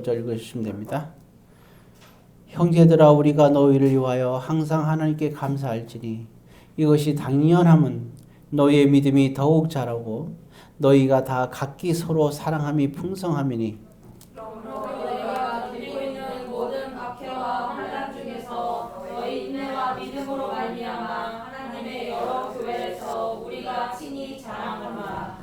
읽으시면 됩니다. 형제들아 우리가 너희를 위하여 항상 하나님께 감사할지니 이것이 당연함은 너희의 믿음이 더욱 자라고 너희가 다 각기 서로 사랑함이 풍성함이니 너희가 드리고 있는 모든 박해와 환난 중에서 너희 인내와 믿음으로 말미암아 하나님의 여러 교회에서 우리가 친히 자랑하노라.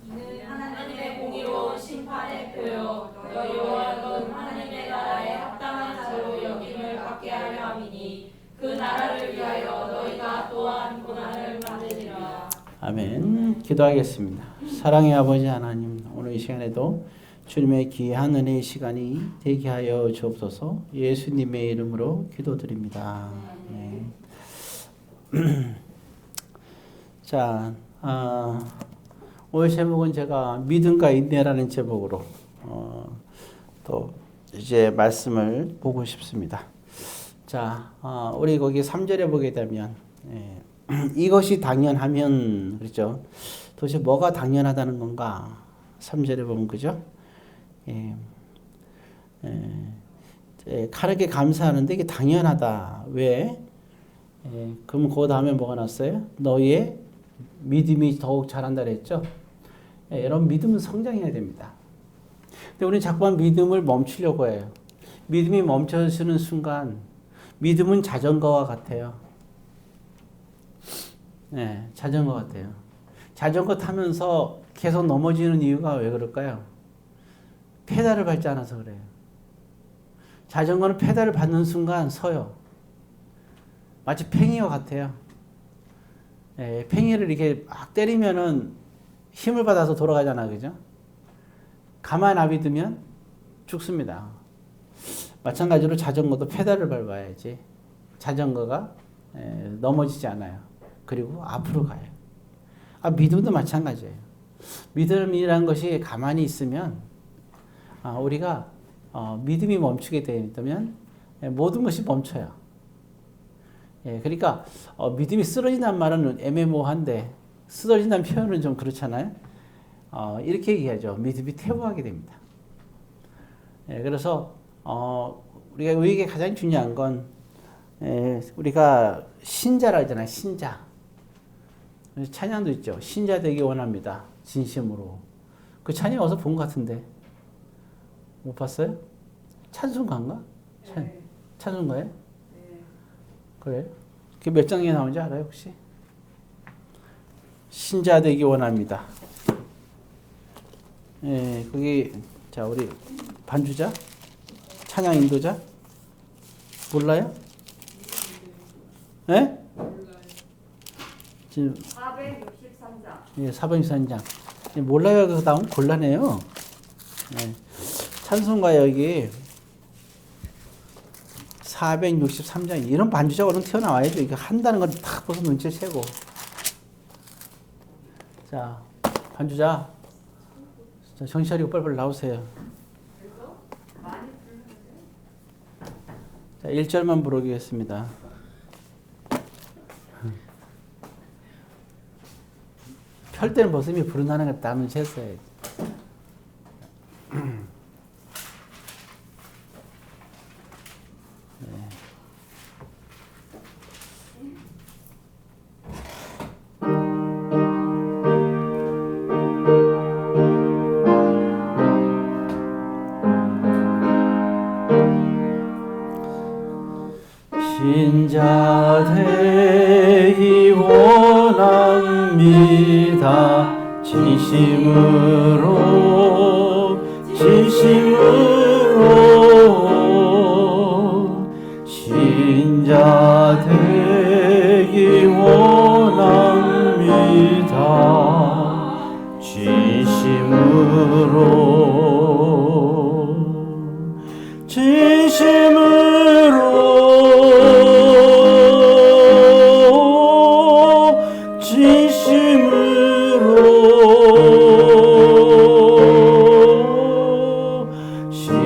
이는 하나님의 공의로운 심판의 표요 너희로 하여금 하나님의 나라에 합당한 자로 여김을 받게 하려 함이니 그 나라를 위하여 너희가 또한 고난을 받으리라. 아멘. 기도하겠습니다. 사랑의 아버지 하나님, 오늘 이 시간에도 주님의 귀한 은혜의 시간이 되게 하여 주옵소서. 예수님의 이름으로 기도드립니다. 네. 자, 오늘 제목은 제가 믿음과 인내라는 제목으로 또 이제 말씀을 보고 싶습니다. 자, 우리 거기 3절에 보게 되면 이것이 당연하면 그렇죠. 도대체 뭐가 당연하다는 건가? 3절에 보면 그죠? 하나님께 감사하는데 이게 당연하다. 왜? 그럼 그 다음에 뭐가 났어요? 너희의 믿음이 더욱 자란다 그랬죠? 여러분 믿음은 성장해야 됩니다. 근데 우리는 자꾸만 믿음을 멈추려고 해요. 믿음이 멈춰지는 순간 믿음은 자전거와 같아요. 네, 자전거 같아요. 자전거 타면서 계속 넘어지는 이유가 왜 그럴까요? 페달을 밟지 않아서 그래요. 자전거는 페달을 밟는 순간 서요. 마치 팽이와 같아요. 네, 팽이를 이렇게 막 때리면은 힘을 받아서 돌아가잖아, 그죠? 가만 놔두면 죽습니다. 마찬가지로 자전거도 페달을 밟아야지 자전거가 넘어지지 않아요. 그리고 앞으로 가요. 믿음도 마찬가지예요. 믿음이라는 것이 가만히 있으면 우리가 믿음이 멈추게 되면 모든 것이 멈춰요. 그러니까 믿음이 쓰러진다는 말은 애매모호한데 쓰러진다는 표현은 좀 그렇잖아요. 이렇게 얘기하죠. 믿음이 퇴보하게 됩니다. 그래서 우리가 우리에게 가장 중요한 건 우리가 신자라 하잖아요. 신자. 찬양도 있죠. 신자 되기 원합니다. 진심으로. 그 찬양 어디서 본 것 같은데 못 봤어요? 찬송가인가? 네. 찬송가예요? 네. 그래요? 그게 몇 장에 나오는지 알아요 혹시? 신자 되기 원합니다. 거기 자 우리 반주자, 찬양 인도자 몰라요? 예? 지금 463장. 463장. 몰라요. 그 다음 곤란해요. 찬송가 여기 463장 이런 반주자가 얼른 튀어나와야죠. 이거 한다는 건 딱 벌써 눈치를 채고. 자, 반주자. 정신 차리고 빨리빨리 나오세요. 자, 1절만 부르겠습니다. 펼 때는 벌써 이미 부른다는 걸 다 눈치챘어요. 신자 되기 원합니다. 진심으로 신자 되기 원합니다.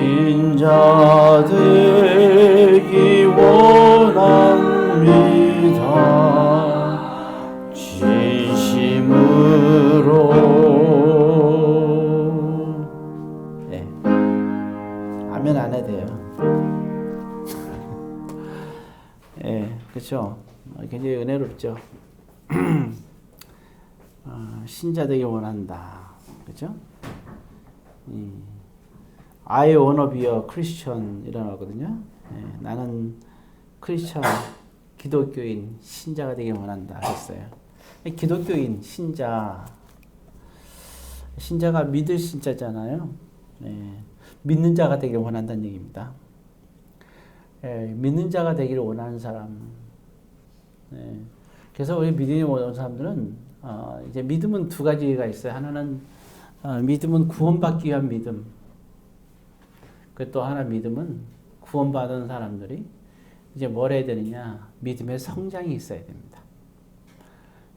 신자 되기 원합니다. 진심으로. 아멘 안 해도 돼요. 예, 그렇죠. 굉장히 은혜롭죠. 신자 되기 원한다. 그렇죠? I wanna be a Christian 이라거든요. 예, 나는 크리스천, 기독교인, 신자가 되기 원한다 했어요. 기독교인, 신자가 믿을 신자잖아요. 예, 믿는 자가 되길 원한다는 얘기입니다. 예, 믿는 자가 되기를 원하는 사람. 예, 그래서 우리 믿음이 오는 사람들은 이제 믿음은 두 가지가 있어요. 하나는 믿음은 구원받기 위한 믿음. 그 또 하나 믿음은 구원받은 사람들이 이제 뭘 해야 되느냐? 믿음의 성장이 있어야 됩니다.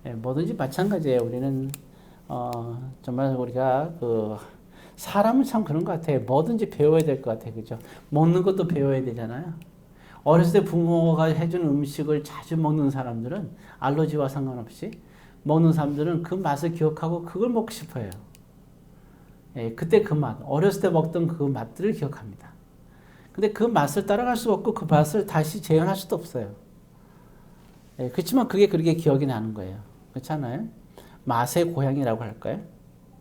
예, 뭐든지 마찬가지예요. 우리는 정말 우리가 사람은 참 그런 것 같아요. 뭐든지 배워야 될 것 같아요. 그죠? 먹는 것도 배워야 되잖아요. 어렸을 때 부모가 해준 음식을 자주 먹는 사람들은 알러지와 상관없이 먹는 사람들은 그 맛을 기억하고 그걸 먹고 싶어요. 예, 그때 그 맛, 어렸을 때 먹던 그 맛들을 기억합니다. 근데 그 맛을 따라갈 수 없고 그 맛을 다시 재현할 수도 없어요. 예, 그렇지만 그게 그렇게 기억이 나는 거예요. 그렇잖아요? 맛의 고향이라고 할까요?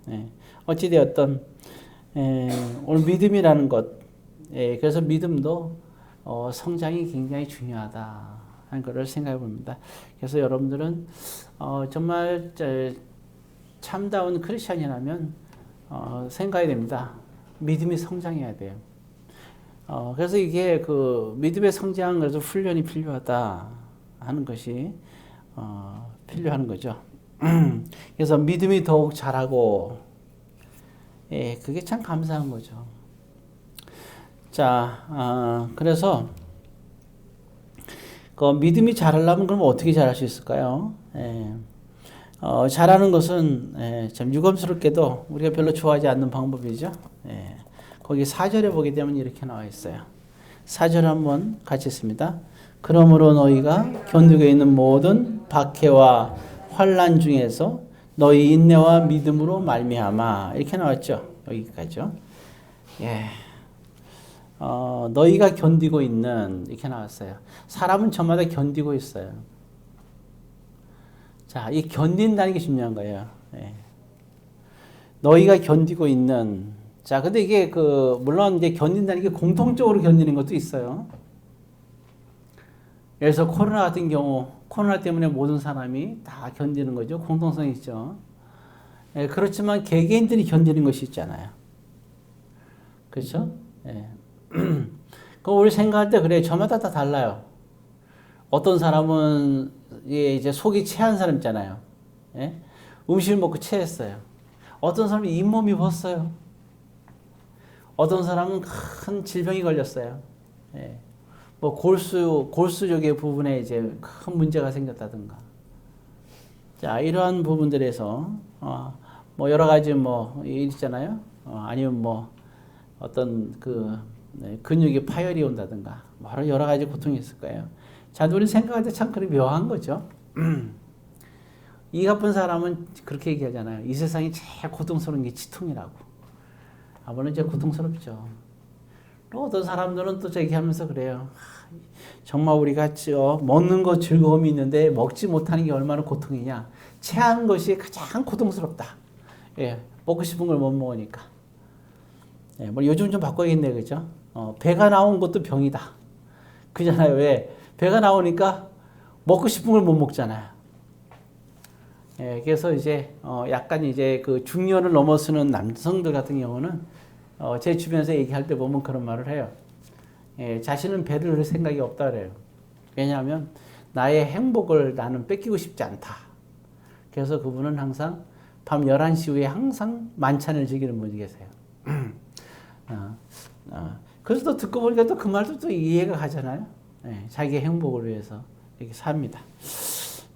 예, 어찌되었던 오늘 믿음이라는 것, 그래서 믿음도 성장이 굉장히 중요하다 하는 것을 생각해 봅니다. 그래서 여러분들은 정말 참다운 크리스천이라면 생각해야 됩니다. 믿음이 성장해야 돼요. 그래서 이게 믿음의 성장, 그래서 훈련이 필요하다 하는 것이 필요한 거죠. 그래서 믿음이 더욱 자라고, 그게 참 감사한 거죠. 자, 그래서 믿음이 자라려면 그럼 어떻게 자랄 수 있을까요? 자라는 것은 참 유감스럽게도 우리가 별로 좋아하지 않는 방법이죠. 거기 4절에 보게 되면 이렇게 나와 있어요. 4절 한번 같이 읽습니다. 그러므로 너희가 견디고 있는 모든 박해와 환난 중에서 너희 인내와 믿음으로 말미암아 이렇게 나왔죠. 여기까지요. 예. 너희가 견디고 있는 이렇게 나왔어요. 사람은 저마다 견디고 있어요. 자, 이 견딘다는 게 중요한 거예요. 예. 너희가 견디고 있는. 자, 근데 이게 물론 이제 견딘다는 게 공통적으로 견디는 것도 있어요. 그래서 코로나 같은 경우, 코로나 때문에 모든 사람이 다 견디는 거죠. 공통성이 있죠. 예, 그렇지만 개개인들이 견디는 것이 있잖아요. 그렇죠? 예. 그 우리 생각할 때 그래, 저마다 다 달라요. 어떤 사람은 이제 속이 체한 사람 있잖아요. 예? 음식을 먹고 체했어요. 어떤 사람은 잇몸이 벗어요. 어떤 사람은 큰 질병이 걸렸어요. 예. 뭐 골수 쪽의 부분에 이제 큰 문제가 생겼다든가. 자, 이러한 부분들에서 뭐 여러 가지 뭐 있잖아요. 아니면 뭐 어떤 근육에 파열이 온다든가 여러 가지 고통이 있을 거예요. 자, 우리 생각할 때 참 그렇게 묘한 거죠. 이 가쁜 사람은 그렇게 얘기하잖아요. 이 세상이 제일 고통스러운 게 치통이라고. 물론 이제 고통스럽죠. 또 어떤 사람들은 또 얘기하면서 그래요. 정말 우리가 먹는 거 즐거움이 있는데 먹지 못하는 게 얼마나 고통이냐. 체한 것이 가장 고통스럽다. 예, 먹고 싶은 걸 못 먹으니까. 예, 뭐 요즘 좀 바꿔야겠네, 그죠? 배가 나온 것도 병이다. 그잖아요. 왜? 배가 나오니까 먹고 싶은 걸 못 먹잖아요. 예, 그래서 이제 약간 이제 중년을 넘어서는 남성들 같은 경우는 제 주변에서 얘기할 때 보면 그런 말을 해요. 예, 자신은 배를 늘 생각이 없다 그래요. 왜냐하면 나의 행복을 나는 뺏기고 싶지 않다. 그래서 그분은 항상 밤 11시 후에 항상 만찬을 즐기는 분이 계세요. 그래서 또 듣고 보니까 또 그 말도 또 이해가 가잖아요. 예, 자기의 행복을 위해서 이렇게 삽니다.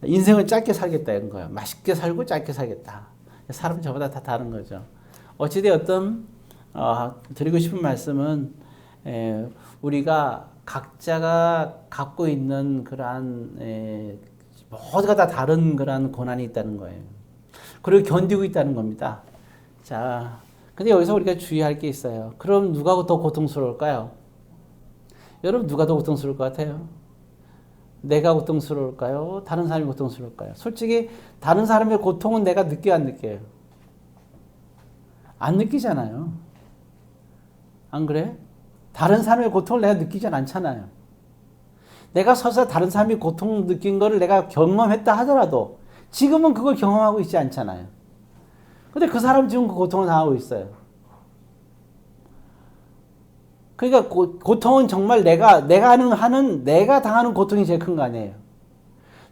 인생을 짧게 살겠다 이런 거예요. 맛있게 살고 짧게 살겠다. 사람 저보다 다 다른 거죠. 어찌되었든 드리고 싶은 말씀은 우리가 각자가 갖고 있는 그러한 모두가 다 다른 그러한 고난이 있다는 거예요. 그리고 견디고 있다는 겁니다. 자, 근데 여기서 우리가 주의할 게 있어요. 그럼 누가 더 고통스러울까요? 여러분 누가 더 고통스러울 것 같아요? 내가 고통스러울까요? 다른 사람이 고통스러울까요? 솔직히 다른 사람의 고통은 내가 느껴요, 안 느껴요? 안 느끼잖아요. 안 그래? 다른 사람의 고통을 내가 느끼진 않잖아요. 내가 서서 다른 사람이 고통 느낀 거를 내가 경험했다 하더라도 지금은 그걸 경험하고 있지 않잖아요. 근데 그 사람 지금 그 고통을 당하고 있어요. 그러니까 고통은 정말 내가 당하는 고통이 제일 큰 거 아니에요.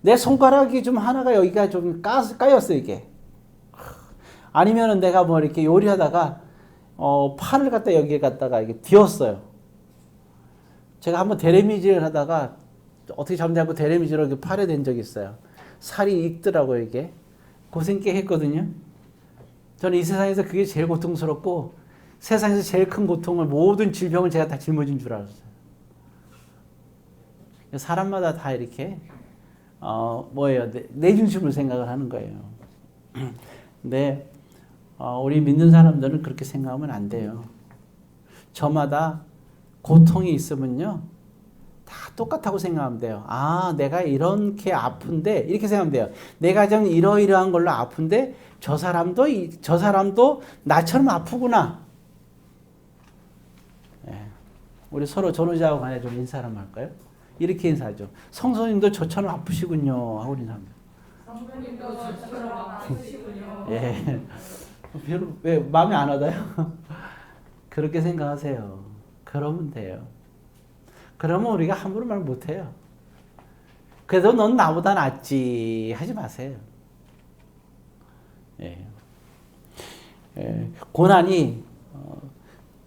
내 손가락이 좀 하나가 여기가 좀 까였어, 이게. 아니면은 내가 뭐 이렇게 요리하다가, 팔을 갖다 여기에 갖다가 이게 뒤었어요. 제가 한번 대레미질을 하다가 어떻게 잘못하고 대레미질을 이렇게 팔에 댄 적이 있어요. 살이 익더라고요, 이게. 고생 꽤 했거든요. 저는 이 세상에서 그게 제일 고통스럽고, 세상에서 제일 큰 고통을, 모든 질병을 제가 다 짊어진 줄 알았어요. 사람마다 다 이렇게, 내 중심으로 생각을 하는 거예요. 근데, 우리 믿는 사람들은 그렇게 생각하면 안 돼요. 저마다 고통이 있으면요, 다 똑같다고 생각하면 돼요. 아, 내가 이렇게 아픈데, 이렇게 생각하면 돼요. 내가 좀 이러이러한 걸로 아픈데, 저 사람도 나처럼 아프구나. 우리 서로 전후자하고 간에 좀 인사 한번 할까요? 이렇게 인사하죠. 성도님도 저처럼 아프시군요. 하고 인사합니다. 성도님도 저처럼 아프시군요. 예. 별로, 왜, 마음에 안 와닿아요? 그렇게 생각하세요. 그러면 돼요. 그러면 우리가 함부로 말 못해요. 그래도 넌 나보다 낫지. 하지 마세요. 예. 고난이,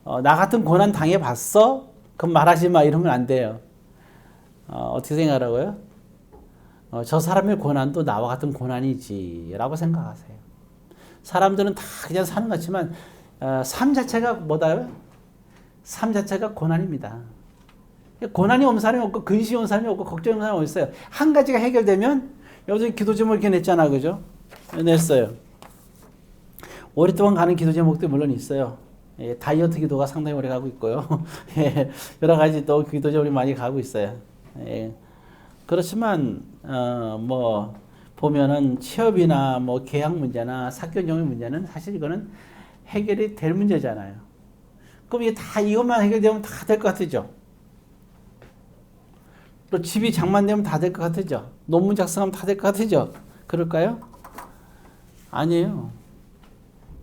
나 같은 고난 당해봤어? 그럼 말하지 마. 이러면 안 돼요. 어떻게 생각하라고요? 저 사람의 고난도 나와 같은 고난이지. 라고 생각하세요. 사람들은 다 그냥 사는 것 같지만, 삶 자체가 뭐다요? 삶 자체가 고난입니다. 고난이 없는 사람이 없고, 근심이 없는 사람이 없고, 걱정이 없는 사람이 없어요. 한 가지가 해결되면, 여기서 기도 제목 이렇게 냈잖아. 그죠? 냈어요. 오랫동안 가는 기도 제목도 물론 있어요. 예, 다이어트 기도가 상당히 오래 가고 있고요. 예, 여러 가지 또 기도 제목이 많이 가고 있어요. 예, 그렇지만, 보면은 취업이나 뭐 계약 문제나 사견용의 문제는 사실 이거는 해결이 될 문제잖아요. 그럼 이게 다 이것만 해결되면 다 될 것 같으죠? 또 집이 장만되면 다 될 것 같으죠? 논문 작성하면 다 될 것 같으죠? 그럴까요? 아니에요.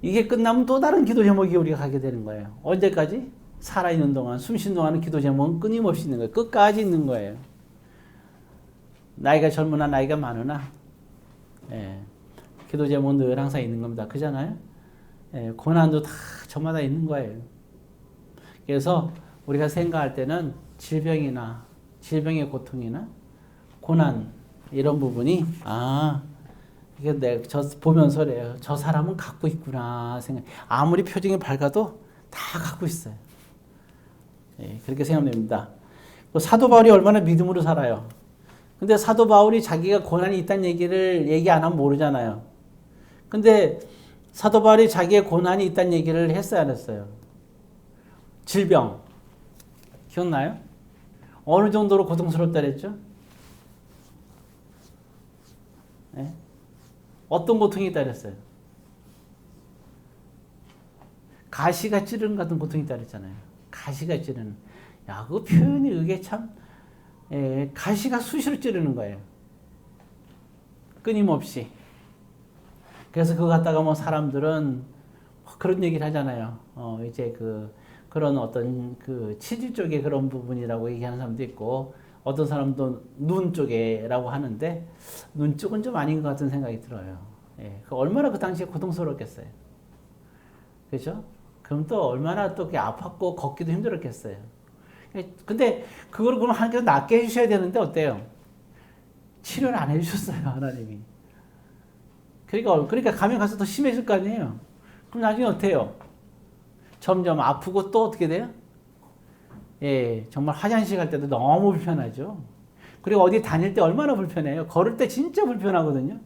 이게 끝나면 또 다른 기도 제목이 우리가 가게 되는 거예요. 언제까지? 살아있는 동안, 숨 쉬는 동안은 기도 제목은 끊임없이 있는 거예요. 끝까지 있는 거예요. 나이가 젊으나 나이가 많으나, 예, 기도 제목은 늘 항상 있는 겁니다. 그잖아요? 예, 고난도 다 저마다 있는 거예요. 그래서 우리가 생각할 때는 질병의 고통이나 고난, 이런 부분이, 이게 내가 보면서 그래요. 저 사람은 갖고 있구나 생각. 아무리 표정이 밝아도 다 갖고 있어요. 예, 그렇게 생각하면 됩니다. 사도 바울이 얼마나 믿음으로 살아요. 근데 사도 바울이 자기가 고난이 있다는 얘기를 얘기 안 하면 모르잖아요. 근데 사도 바울이 자기의 고난이 있다는 얘기를 했어요, 안 했어요? 질병. 기억나요? 어느 정도로 고통스럽다 그랬죠? 네? 어떤 고통이 있다 그랬어요? 가시가 찌르는 같은 고통이 있다 그랬잖아요. 가시가 찌르는. 야, 그 표현이 그게 참, 가시가 수시로 찌르는 거예요. 끊임없이. 그래서 그거 갖다가 뭐 사람들은 그런 얘기를 하잖아요. 이제 그런 어떤 치질 쪽에 그런 부분이라고 얘기하는 사람도 있고, 어떤 사람도 눈 쪽에라고 하는데, 눈 쪽은 좀 아닌 것 같은 생각이 들어요. 예, 얼마나 그 당시에 고통스러웠겠어요. 그죠? 그럼 또 얼마나 또 아팠고 걷기도 힘들었겠어요. 근데 그걸 그럼 하나님께서 낫게 해주셔야 되는데 어때요? 치료를 안 해주셨어요, 하나님이. 그러니까 가면 가서 더 심해질 거 아니에요? 그럼 나중에 어때요? 점점 아프고 또 어떻게 돼요? 예, 정말 화장실 갈 때도 너무 불편하죠. 그리고 어디 다닐 때 얼마나 불편해요. 걸을 때 진짜 불편하거든요.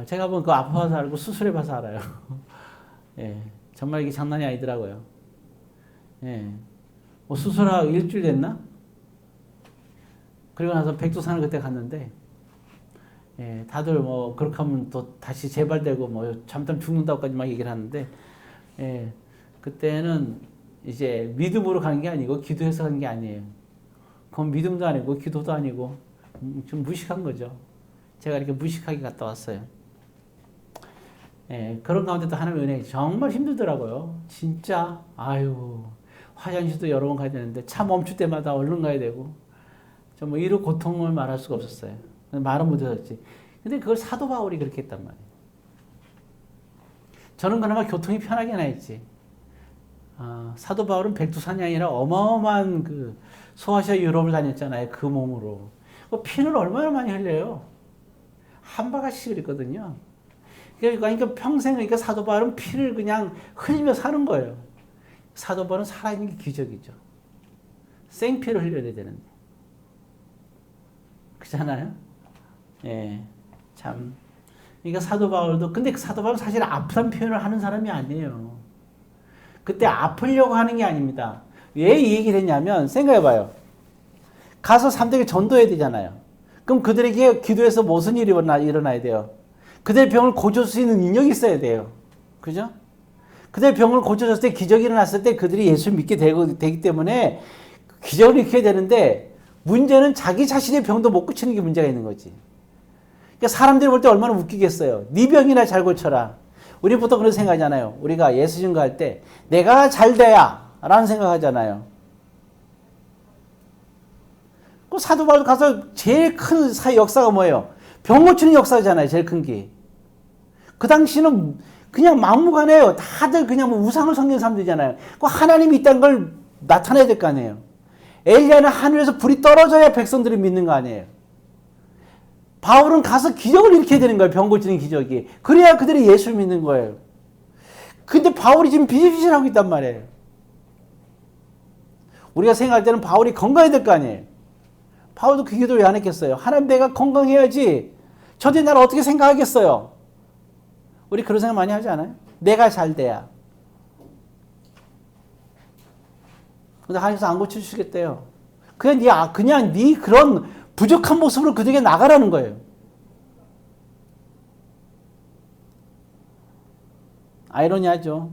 제가 한번 그 아파서 알고 수술해봐서 알아요. 예, 정말 이게 장난이 아니더라고요. 예, 뭐 수술하고 일주일 됐나? 그리고 나서 백두산을 그때 갔는데, 예, 다들 뭐 그렇게 하면 또 다시 재발되고 뭐 잠깐 죽는다고까지 막 얘기를 하는데, 예, 그때는 이제 믿음으로 간 게 아니고 기도해서 간 게 아니에요. 그건 믿음도 아니고 기도도 아니고 좀 무식한 거죠. 제가 이렇게 무식하게 갔다 왔어요. 예, 그런 가운데도 하나님의 은혜 정말 힘들더라고요. 진짜 아유 화장실도 여러 번 가야 되는데 차 멈출 때마다 얼른 가야 되고 정말 이런 고통을 말할 수가 없었어요. 말은 못했지. 근데 그걸 사도 바울이 그렇게 했단 말이에요. 저는 그나마 교통이 편하긴 했지. 사도 바울은 백두산이 아니라 어마어마한 그 소아시아 유럽을 다녔잖아요. 그 몸으로. 피를 얼마나 많이 흘려요. 한 바가지 그랬거든요. 그러니까 평생 그러니까 사도 바울은 피를 그냥 흘리며 사는 거예요. 사도 바울은 살아있는 게 기적이죠. 생피를 흘려야 되는데. 그렇잖아요? 예. 참. 그러니까 사도 바울도, 근데 그 사도 바울은 사실 아프다는 표현을 하는 사람이 아니에요. 그때 아프려고 하는 게 아닙니다. 왜 이 얘기를 했냐면, 생각해봐요. 가서 사람들에게 전도해야 되잖아요. 그럼 그들에게 기도해서 무슨 일이 일어나야 돼요? 그들의 병을 고쳐줄 수 있는 능력이 있어야 돼요. 그죠? 그들의 병을 고쳐줬을 때, 기적이 일어났을 때 그들이 예수를 믿게 되기 때문에 기적을 일으켜야 되는데, 문제는 자기 자신의 병도 못 고치는 게 문제가 있는 거지. 그러니까 사람들이 볼 때 얼마나 웃기겠어요. 네 병이나 잘 고쳐라. 우리 보통 그런 생각하잖아요. 우리가 예수 증거할 때 내가 잘 돼야 라는 생각하잖아요. 그 사도 바울 가서 제일 큰 역사가 뭐예요? 병 고치는 역사잖아요. 제일 큰 게. 그 당시는 그냥 막무가내요. 다들 그냥 뭐 우상을 섬기는 사람들이잖아요. 그 하나님이 있다는 걸 나타내야 될 거 아니에요. 엘리야는 하늘에서 불이 떨어져야 백성들이 믿는 거 아니에요. 바울은 가서 기적을 일으켜야 되는 거예요. 병 고치는 기적이. 그래야 그들이 예수를 믿는 거예요. 근데 바울이 지금 비실비실하고 있단 말이에요. 우리가 생각할 때는 바울이 건강해야 될 거 아니에요. 바울도 그 기도를 왜 안 했겠어요? 하나님 내가 건강해야지. 저들이 나를 어떻게 생각하겠어요? 우리 그런 생각 많이 하지 않아요? 내가 잘 돼야. 근데 하나님께서 안 고쳐주시겠대요. 그냥 네 그런 부족한 모습으로 그들에게 나가라는 거예요. 아이러니하죠.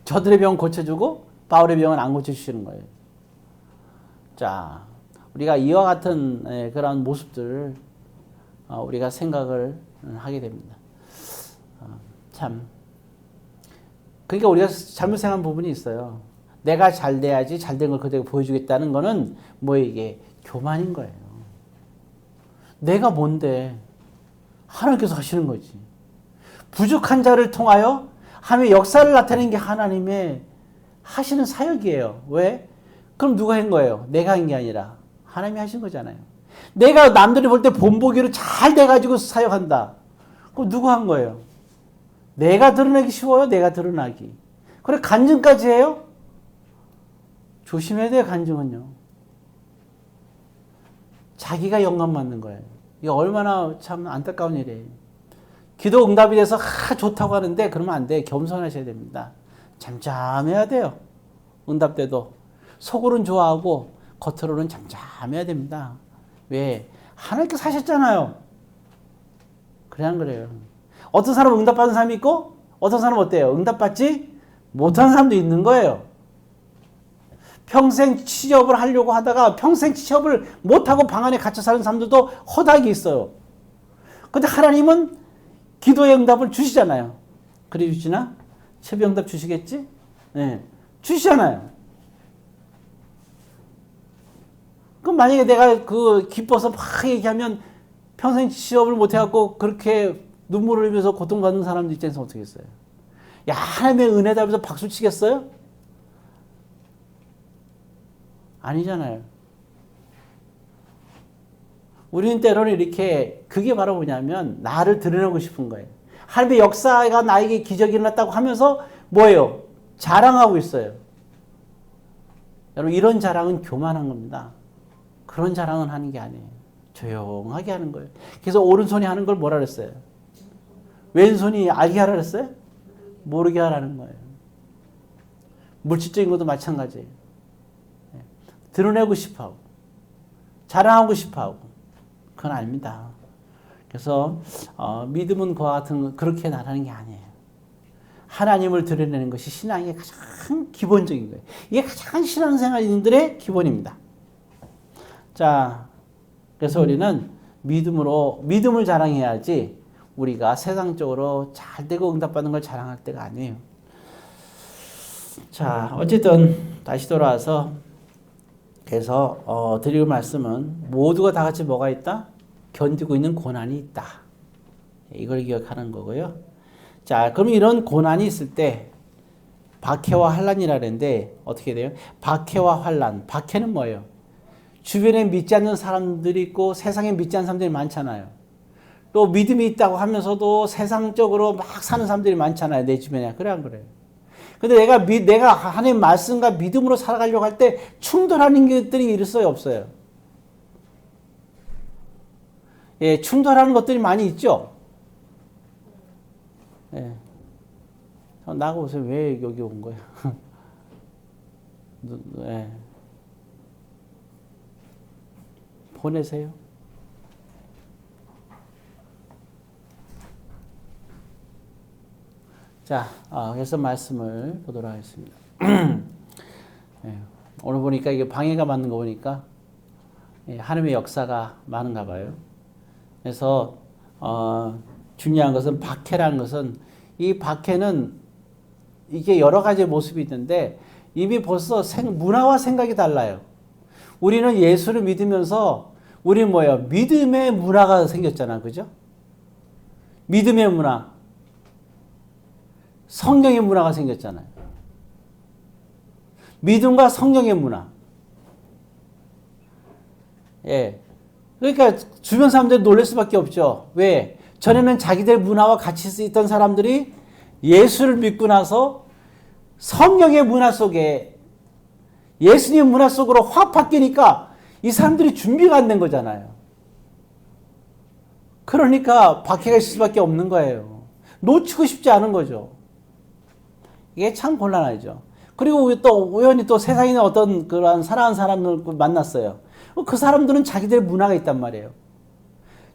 저들의 병은 고쳐주고 바울의 병은 안 고쳐주시는 거예요. 자, 우리가 이와 같은 그런 모습들 우리가 생각을 하게 됩니다. 참. 그러니까 우리가 잘못 생각한 부분이 있어요. 내가 잘 돼야지 잘된 걸 그대로 보여주겠다는 거는 뭐 이게 교만인 거예요. 내가 뭔데 하나님께서 하시는 거지. 부족한 자를 통하여 하나님의 역사를 나타내는 게 하나님의 하시는 사역이에요. 왜? 그럼 누가 한 거예요? 내가 한 게 아니라 하나님이 하신 거잖아요. 내가 남들이 볼 때 본보기로 잘 돼가지고 사역한다. 그럼 누가 한 거예요? 내가 드러내기 쉬워요? 내가 드러나기. 그래 간증까지 해요? 조심해야 돼요. 간증은요. 자기가 영감 받는 거예요. 이게 얼마나 참 안타까운 일이에요. 기도 응답이 돼서 좋다고 하는데 그러면 안 돼. 겸손하셔야 됩니다. 잠잠해야 돼요. 응답 때도. 속으로는 좋아하고 겉으로는 잠잠해야 됩니다. 왜? 하나님께서 하셨잖아요. 그래 안 그래요? 어떤 사람은 응답받은 사람이 있고 어떤 사람은 어때요? 응답받지 못하는 사람도 있는 거예요. 평생 취업을 하려고 하다가 평생 취업을 못하고 방 안에 갇혀 사는 사람들도 허다하게 있어요. 근데 하나님은 기도의 응답을 주시잖아요. 그래 주시나? 체비 응답 주시겠지? 네. 주시잖아요. 그럼 만약에 내가 기뻐서 막 얘기하면 평생 취업을 못해갖고 그렇게 눈물을 흘리면서 고통받는 사람들 입장에서 어떻게 했어요? 야, 하나님의 은혜다 하면서 박수 치겠어요? 아니잖아요. 우리는 때로는 이렇게 그게 바로 뭐냐면 나를 드러내고 싶은 거예요. 하나님의 역사가 나에게 기적이 일어났다고 하면서 뭐예요? 자랑하고 있어요. 여러분 이런 자랑은 교만한 겁니다. 그런 자랑은 하는 게 아니에요. 조용하게 하는 거예요. 그래서 오른손이 하는 걸 뭐라 그랬어요? 왼손이 알게 하라 그랬어요? 모르게 하라는 거예요. 물질적인 것도 마찬가지예요. 드러내고 싶어하고 자랑하고 싶어하고 그건 아닙니다. 그래서 믿음은 그와 같은 그렇게 나가는 게 아니에요. 하나님을 드러내는 것이 신앙의 가장 기본적인 거예요. 이게 가장 신앙생활인들의 기본입니다. 자, 그래서 우리는 믿음을 자랑해야지 우리가 세상적으로 잘 되고 응답받는 걸 자랑할 때가 아니에요. 자, 어쨌든 다시 돌아와서 그래서 드릴 말씀은 모두가 다 같이 뭐가 있다? 견디고 있는 고난이 있다. 이걸 기억하는 거고요. 자, 그럼 이런 고난이 있을 때 박해와 환란이라 그랬는데 어떻게 돼요? 박해와 환란. 박해는 뭐예요? 주변에 믿지 않는 사람들이 있고 세상에 믿지 않는 사람들이 많잖아요. 또 믿음이 있다고 하면서도 세상적으로 막 사는 사람들이 많잖아요. 내 주변에. 그래 안 그래요? 근데 내가 하나님 말씀과 믿음으로 살아가려고 할 때 충돌하는 것들이 있어요, 없어요? 예, 충돌하는 것들이 많이 있죠? 예. 나가보세요. 왜 여기 온 거예요? 예. 보내세요. 자, 그래서 말씀을 보도록 하겠습니다. 예, 오늘 보니까 이게 방해가 맞는 거 보니까 하나님의 역사가 많은가 봐요. 그래서 중요한 것은 박해라는 것은 이 박해는 이게 여러 가지 모습이 있는데 이미 벌써 문화와 생각이 달라요. 우리는 예수를 믿으면서 우리는 뭐예요? 믿음의 문화가 생겼잖아. 그죠? 믿음의 문화. 성경의 문화가 생겼잖아요. 믿음과 성경의 문화. 예. 그러니까 주변 사람들이 놀랄 수밖에 없죠. 왜? 전에는 자기들 문화와 같이 있던 사람들이 예수를 믿고 나서 성경의 문화 속에 예수님 문화 속으로 확 바뀌니까 이 사람들이 준비가 안 된 거잖아요. 그러니까 박해가 있을 수밖에 없는 거예요. 놓치고 싶지 않은 거죠. 이게 참 곤란하죠. 그리고 또 우연히 또 세상에 있는 어떤 그런 사랑하는 사람을 만났어요. 그 사람들은 자기들의 문화가 있단 말이에요.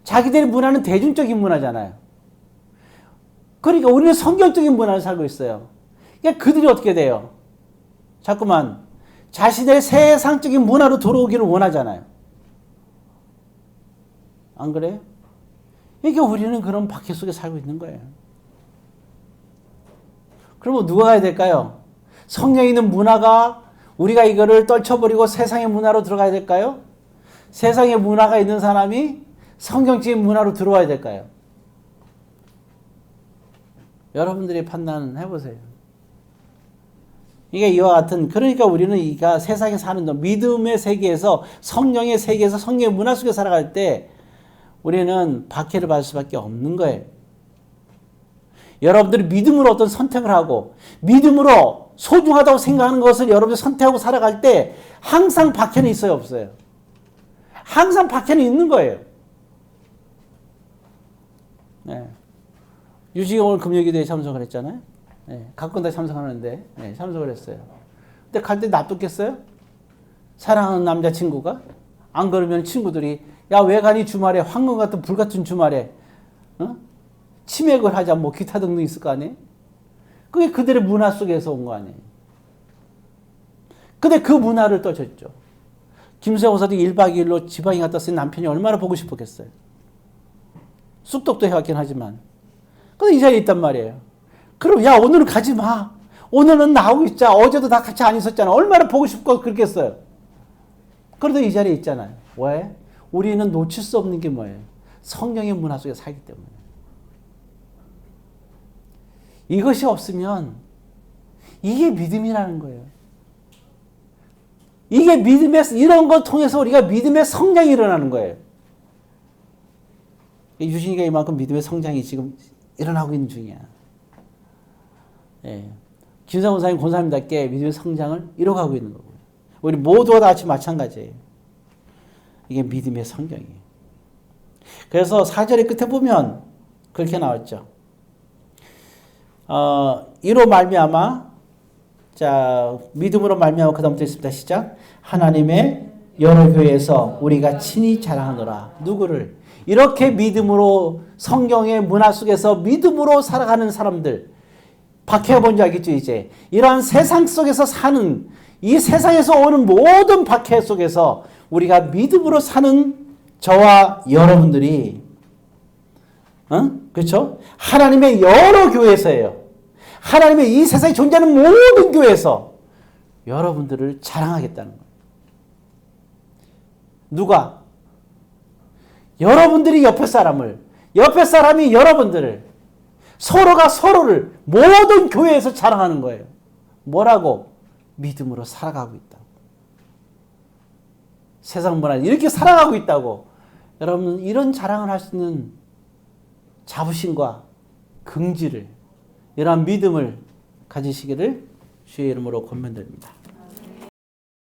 자기들의 문화는 대중적인 문화잖아요. 그러니까 우리는 성경적인 문화를 살고 있어요. 그러니까 그들이 어떻게 돼요? 자꾸만 자신의 세상적인 문화로 돌아오기를 원하잖아요. 안 그래요? 그러니까 우리는 그런 박해 속에 살고 있는 거예요. 그러면 누가 가야 될까요? 성경에 있는 문화가 우리가 이거를 떨쳐버리고 세상의 문화로 들어가야 될까요? 세상의 문화가 있는 사람이 성경적인 문화로 들어와야 될까요? 여러분들이 판단해 보세요. 이게 이와 같은, 그러니까 우리는 이가 세상에 사는 믿음의 세계에서 성령의 세계에서 성령의 문화 속에 살아갈 때 우리는 박해를 받을 수밖에 없는 거예요. 여러분들이 믿음으로 어떤 선택을 하고 믿음으로 소중하다고 생각하는 것을 여러분들이 선택하고 살아갈 때 항상 박해는 있어요, 없어요? 항상 박해는 있는 거예요. 네. 유지가 오늘 금요기도에 참석을 했잖아요. 네. 가끔 다 참석하는데 네, 참석을 했어요. 근데 갈 때 놔뒀겠어요? 사랑하는 남자친구가? 안 그러면 친구들이 야, 왜 가니 주말에 황금 같은 불 같은 주말에 치맥을 하자 뭐 기타 등등 있을 거 아니에요? 그게 그들의 문화 속에서 온 거 아니에요? 근데 그 문화를 떨쳤죠. 김수영 호사도 1박 2일로 지방에 갔다 쓴 남편이 얼마나 보고 싶었겠어요. 쑥떡도 해왔긴 하지만. 근데 이 자리에 있단 말이에요. 그럼 야, 오늘은 가지 마. 오늘은 나하고 있자. 어제도 다 같이 안 있었잖아. 얼마나 보고 싶고 그랬겠어요. 그래도 이 자리에 있잖아요. 왜? 우리는 놓칠 수 없는 게 뭐예요? 성령의 문화 속에 살기 때문에. 이것이 없으면 이게 믿음이라는 거예요. 이게 믿음의, 이런 걸 통해서 우리가 믿음의 성장이 일어나는 거예요. 유진이가 이만큼 믿음의 성장이 지금 일어나고 있는 중이야. 예. 김상훈 사님, 권사님답게 믿음의 성장을 이뤄가고 있는 거고요. 우리 모두가 다 같이 마찬가지예요. 이게 믿음의 성장이에요. 그래서 4절의 끝에 보면 그렇게 나왔죠. 이로 말미암아 자 믿음으로 말미암아 그다음부터 있습니다. 시작. 하나님의 여러 교회에서 우리가 친히 자랑하노라. 누구를? 이렇게 믿음으로 성경의 문화 속에서 믿음으로 살아가는 사람들 박해본 줄 알겠죠 이제. 이러한 세상 속에서 사는 이 세상에서 오는 모든 박해 속에서 우리가 믿음으로 사는 저와 여러분들이 그렇죠? 하나님의 여러 교회에서예요. 하나님의 이 세상에 존재하는 모든 교회에서 여러분들을 자랑하겠다는 거예요. 누가? 여러분들이 옆에 사람이 여러분들을 서로가 서로를 모든 교회에서 자랑하는 거예요. 뭐라고? 믿음으로 살아가고 있다고. 세상 문화는 이렇게 살아가고 있다고. 여러분 이런 자랑을 할 수 있는 자부심과 긍지를 이러한 믿음을 가지시기를 주의 이름으로 권면드립니다.